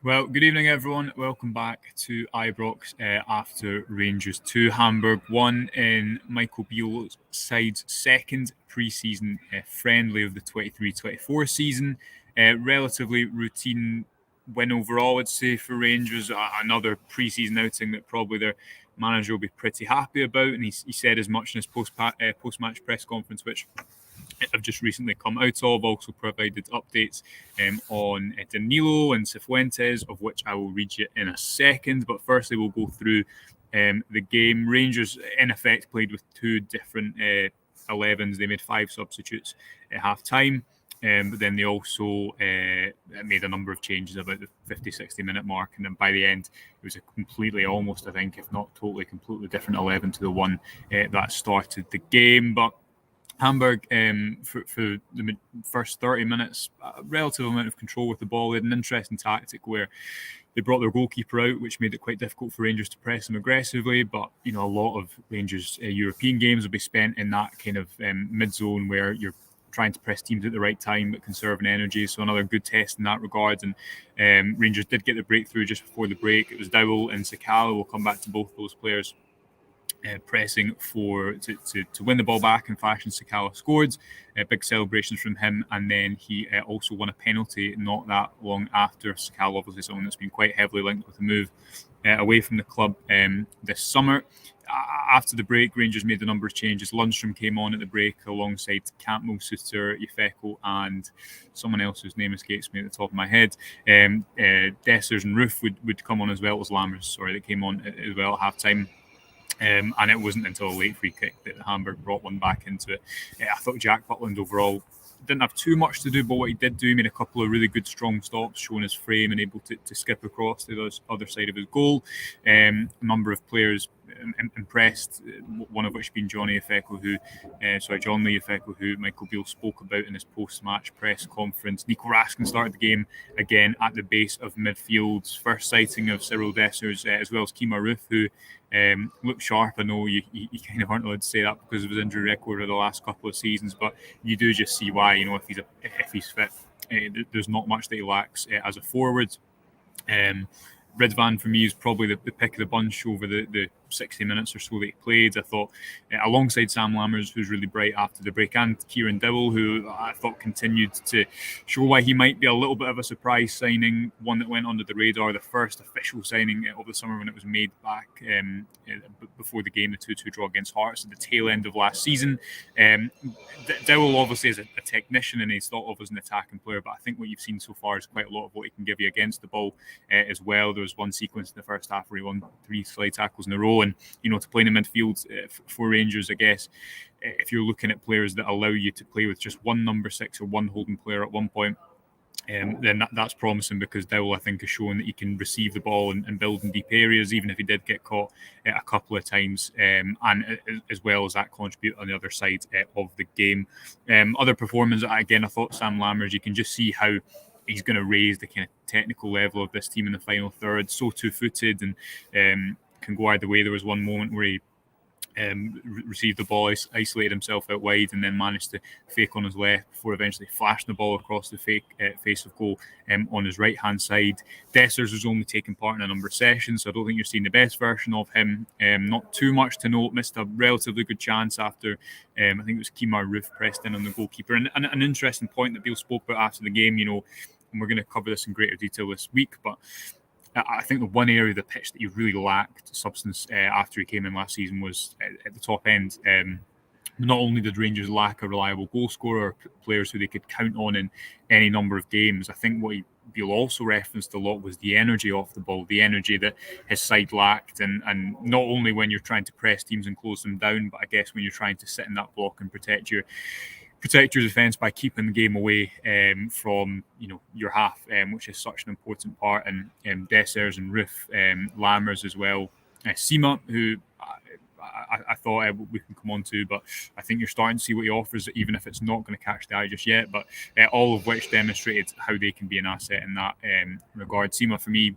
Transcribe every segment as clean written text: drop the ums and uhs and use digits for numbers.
Well, good evening, everyone. Welcome back to Ibrox after Rangers 2, Hamburg 1 in Michael Beale's side's second pre-season friendly of the 23-24 season. Relatively routine win overall, I'd say, for Rangers. Another pre-season outing that probably their manager will be pretty happy about, and he said as much in his post-match press conference, which I've just recently come out of. Also provided updates on Danilo and Cifuentes, of which I will read you in a second. But firstly, we'll go through the game. Rangers, in effect, played with two different 11s. They made 5 substitutes at half time. But then they also made a number of changes about the 50-60 minute mark. And then by the end, it was a completely, almost, I think, if not totally, completely different 11 to the one that started the game. But Hamburg, for the first 30 minutes, a relative amount of control with the ball. They had an interesting tactic where they brought their goalkeeper out, which made it quite difficult for Rangers to press them aggressively. But, a lot of Rangers' European games will be spent in that kind of mid-zone where you're trying to press teams at the right time but conserving energy. So another good test in that regard. And Rangers did get the breakthrough just before the break. It was Dowell and Sakala. We'll come back to both those players. Pressing to win the ball back in fashion. Sakala scored, big celebrations from him, and then he also won a penalty not that long after. Sakala, obviously someone that's been quite heavily linked with a move away from the club this summer. After the break, Rangers made a number of changes. Lundstrom came on at the break alongside Campbell, Suter, Yefeko, and someone else whose name escapes me at the top of my head. Dessers and Roof would come on as well as Lammers, that came on as well at half time. And it wasn't until a late free kick that Hamburg brought one back into it. I thought Jack Butland overall didn't have too much to do, but what he did do, he made a couple of really good strong stops, showing his frame and able to skip across to the other side of his goal. A number of players impressed, one of which being John Lee Yefeko, who Michael Beale spoke about in his post-match press conference. Nico Raskin started the game again at the base of midfield's first sighting of Cyril Dessers, as well as Kemar Roof, who looked sharp. I know you kind of aren't allowed to say that because of his injury record over the last couple of seasons, but you do just see why. If he's fit, there's not much that he lacks as a forward. Ridvan for me is probably the pick of the bunch over the 60 minutes or so that he played. I thought, alongside Sam Lammers, who's really bright after the break, and Kieran Dowell, who I thought continued to show why he might be a little bit of a surprise signing, one that went under the radar, the first official signing of the summer when it was made back before the game, the 2-2 draw against Hearts at the tail end of last season. Dowell obviously is a technician and he's thought of as an attacking player, but I think what you've seen so far is quite a lot of what he can give you against the ball as well. There was one sequence in the first half where he won 3 slide tackles in a row, and to play in the midfield for Rangers, I guess if you're looking at players that allow you to play with just one number 6 or one holding player at one point, then that's promising, because Dowell, I think, has shown that he can receive the ball and build in deep areas, even if he did get caught a couple of times, and as well as that contribute on the other side of the game. Other performance, again, I thought Sam Lammers, you can just see how he's going to raise the kind of technical level of this team in the final third. So two-footed and can go either way. There was one moment where he received the ball, isolated himself out wide, and then managed to fake on his left before eventually flashing the ball across the face of goal on his right-hand side. Dessers was only taking part in a number of sessions, so I don't think you're seeing the best version of him. Not too much to note. Missed a relatively good chance after, I think it was Kemar Roof pressed in on the goalkeeper. And an interesting point that Beale spoke about after the game, and we're going to cover this in greater detail this week, but I think the one area of the pitch that he really lacked substance after he came in last season was at the top end. Not only did Rangers lack a reliable goal scorer, players who they could count on in any number of games, I think what Beale also referenced a lot was the energy off the ball, the energy that his side lacked, and not only when you're trying to press teams and close them down, but I guess when you're trying to sit in that block and protect your defence by keeping the game away from your half, which is such an important part. And Dessers and Roof, Lammers as well, Sima, who I thought we can come on to, but I think you're starting to see what he offers, even if it's not going to catch the eye just yet. But all of which demonstrated how they can be an asset in that regard. Sima, for me,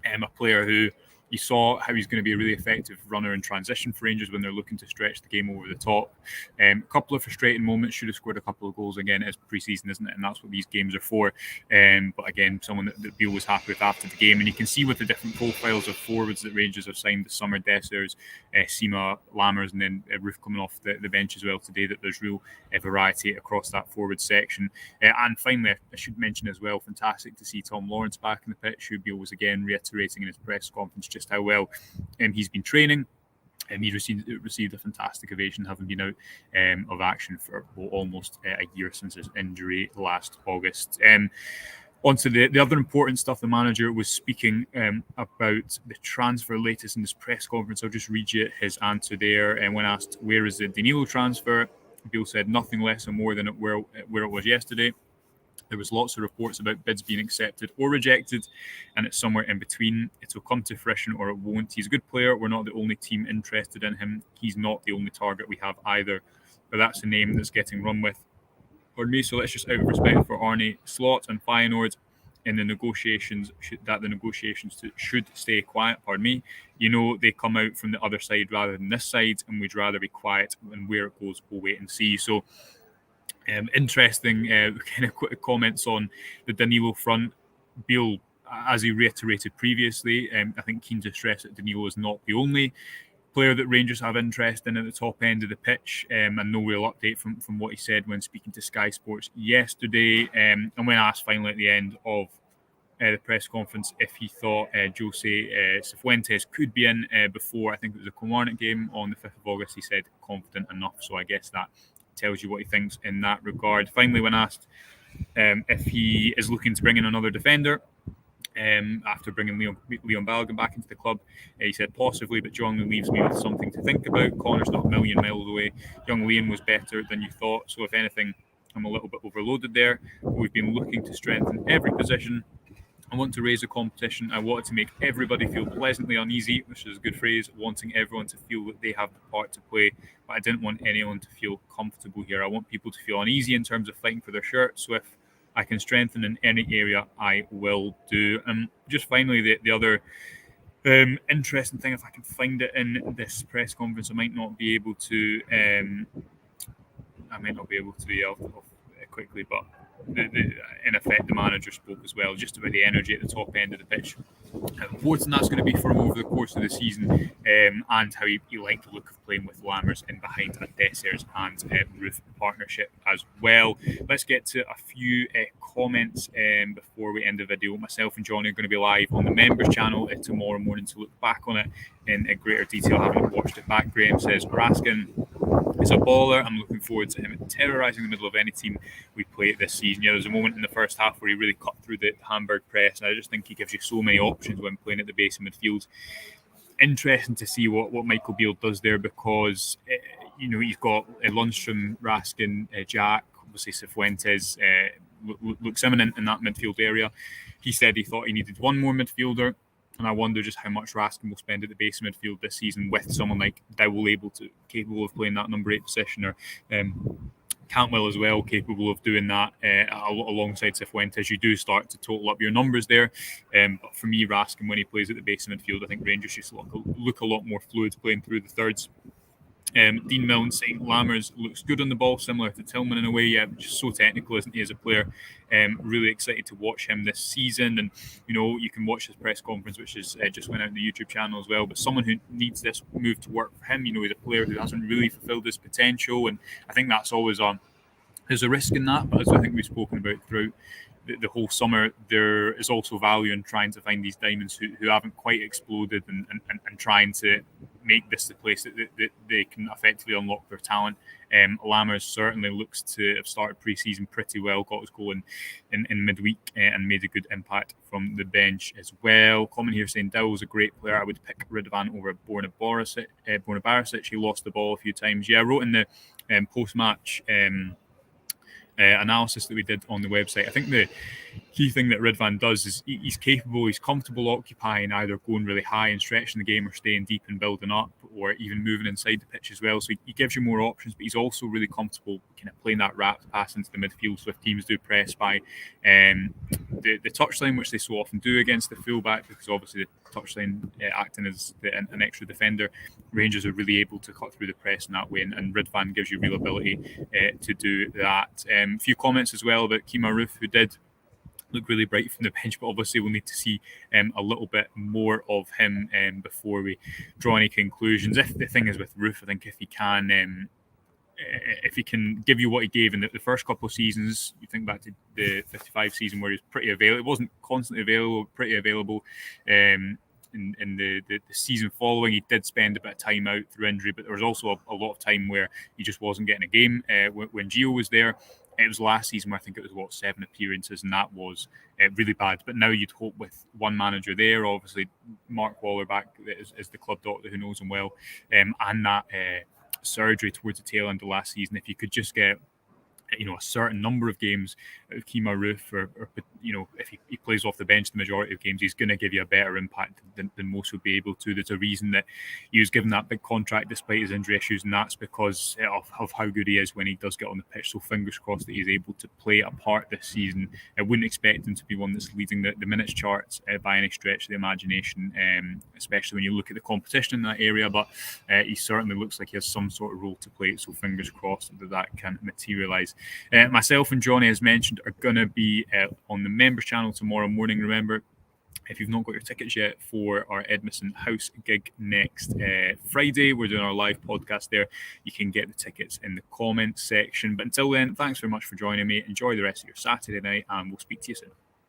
a player who You saw how he's going to be a really effective runner in transition for Rangers when they're looking to stretch the game over the top. A couple of frustrating moments, should have scored a couple of goals. Again, it's pre-season, isn't it? And that's what these games are for. But again, someone that Beale was happy with after the game. And you can see with the different profiles of forwards that Rangers have signed this summer, Dessers, Sima, Lammers, and then Roof coming off the bench as well today, that there's real variety across that forward section. And finally, I should mention as well, fantastic to see Tom Lawrence back in the pitch, who Beale was again reiterating in his press conference just how well he's been training. He received a fantastic ovation, having been out of action for almost a year since his injury last August. On to the other important stuff. The manager was speaking about the transfer latest in this press conference. I'll just read you his answer there. And when asked, where is the Danilo transfer, Beale said nothing less or more than where it was yesterday. There was lots of reports about bids being accepted or rejected, and it's somewhere in between. It will come to fruition or it won't. He's a good player. We're not the only team interested in him. He's not the only target we have either. But that's the name that's getting run with. Pardon me. So let's just, out of respect for Arne Slot and Feyenoord, in the negotiations, should stay quiet. Pardon me. You know, they come out from the other side rather than this side, and we'd rather be quiet. And where it goes, we'll wait and see. So. Interesting kind of quick comments on the Danilo front. Beale, as he reiterated previously, I think keen to stress that Danilo is not the only player that Rangers have interest in at the top end of the pitch, and no real update from what he said when speaking to Sky Sports yesterday. And when asked finally at the end of the press conference if he thought Jose Cifuentes could be in before, I think it was a Kilmarnock game on the 5th of August, he said confident enough. So I guess that tells you what he thinks in that regard. Finally, when asked if he is looking to bring in another defender after bringing Leon Balogun back into the club, he said possibly, but John leaves me with something to think about. Connor's not a million miles away. Young Leon was better than you thought, so if anything, I'm a little bit overloaded there. We've been looking to strengthen every position. I want to raise the competition. I wanted to make everybody feel pleasantly uneasy, which is a good phrase, wanting everyone to feel that they have the part to play, but I didn't want anyone to feel comfortable here. I want people to feel uneasy in terms of fighting for their shirt, so if I can strengthen in any area, I will do. And just finally, the other interesting thing, if I can find it in this press conference, I might not be able to quickly, but in effect, the manager spoke as well, just about the energy at the top end of the pitch. How important that's going to be for him over the course of the season, and how he liked the look of playing with Lammers in behind a Dessers and Roof partnership as well. Let's get to a few comments before we end the video. Myself and Johnny are going to be live on the members channel tomorrow morning to look back on it in greater detail. I haven't watched it back. Graham says, Raskin is a baller. I'm looking forward to him terrorising the middle of any team we play this season. Yeah, there's a moment in the first half where he really cut through the Hamburg press, and I just think he gives you so many options when playing at the base of midfield. Interesting to see what Michael Beale does there, because he's got Lundstrom, Raskin, Jack, obviously Cifuentes looks imminent in that midfield area. He said he thought he needed one more midfielder, and I wonder just how much Raskin will spend at the base of midfield this season with someone like Dowell capable of playing that number 8 position, or Cantwell as well, capable of doing that alongside Cifuentes. You do start to total up your numbers there. But for me, Raskin, when he plays at the base of midfield, I think Rangers just look a lot more fluid playing through the thirds. Dean Milne saying Lammers looks good on the ball, similar to Tillman in a way. Yeah, just so technical, isn't he, as a player? Really excited to watch him this season. And, you can watch his press conference, which is just went out on the YouTube channel as well. But someone who needs this move to work for him, he's a player who hasn't really fulfilled his potential. And I think that's always there's a risk in that. But as I think we've spoken about throughout the whole summer, there is also value in trying to find these diamonds who haven't quite exploded and trying to make this the place that they can effectively unlock their talent. Lammers certainly looks to have started pre-season pretty well, got his goal in midweek and made a good impact from the bench as well. Comment here saying Dowell's a great player. I would pick Radovan over Borna Barisic. He lost the ball a few times. Yeah, I wrote in the post-match analysis that we did on the website. I think the key thing that Ridvan does is he's capable, he's comfortable occupying, either going really high and stretching the game or staying deep and building up, or even moving inside the pitch as well. So he gives you more options, but he's also really comfortable kind of playing that wrapped pass into the midfield. So if teams do press by the touchline, which they so often do against the fullback, because obviously the touchline acting as an extra defender, Rangers are really able to cut through the press in that way, and Ridvan gives you real ability to do that. A few comments as well about Kemar Roofe, who did look really bright from the bench, but obviously we'll need to see a little bit more of him before we draw any conclusions. If the thing is with Roofe, I think if he can give you what he gave in the first couple of seasons, you think back to the 55 season where he was pretty available. It wasn't constantly available, pretty available. In the season following, he did spend a bit of time out through injury, but there was also a lot of time where he just wasn't getting a game when Gio was there. It was last season where I think it was 7 appearances, and that was really bad. But now you'd hope with one manager there, obviously Mark Waller back is the club doctor who knows him well, and that surgery towards the tail end of last season, if you could just get a certain number of games out of Kemar Roofe, or if he plays off the bench the majority of games, he's going to give you a better impact than most would be able to. There's a reason that he was given that big contract despite his injury issues, and that's because of how good he is when he does get on the pitch. So fingers crossed that he's able to play a part this season. I wouldn't expect him to be one that's leading the minutes charts by any stretch of the imagination, especially when you look at the competition in that area, but he certainly looks like he has some sort of role to play, so fingers crossed that can materialise. Myself and Johnny, as mentioned, are going to be on the members channel tomorrow morning. Remember, if you've not got your tickets yet for our Edmiston House gig next Friday, we're doing our live podcast there. You can get the tickets in the comments section. But until then, thanks very much for joining me. Enjoy the rest of your Saturday night, and we'll speak to you soon.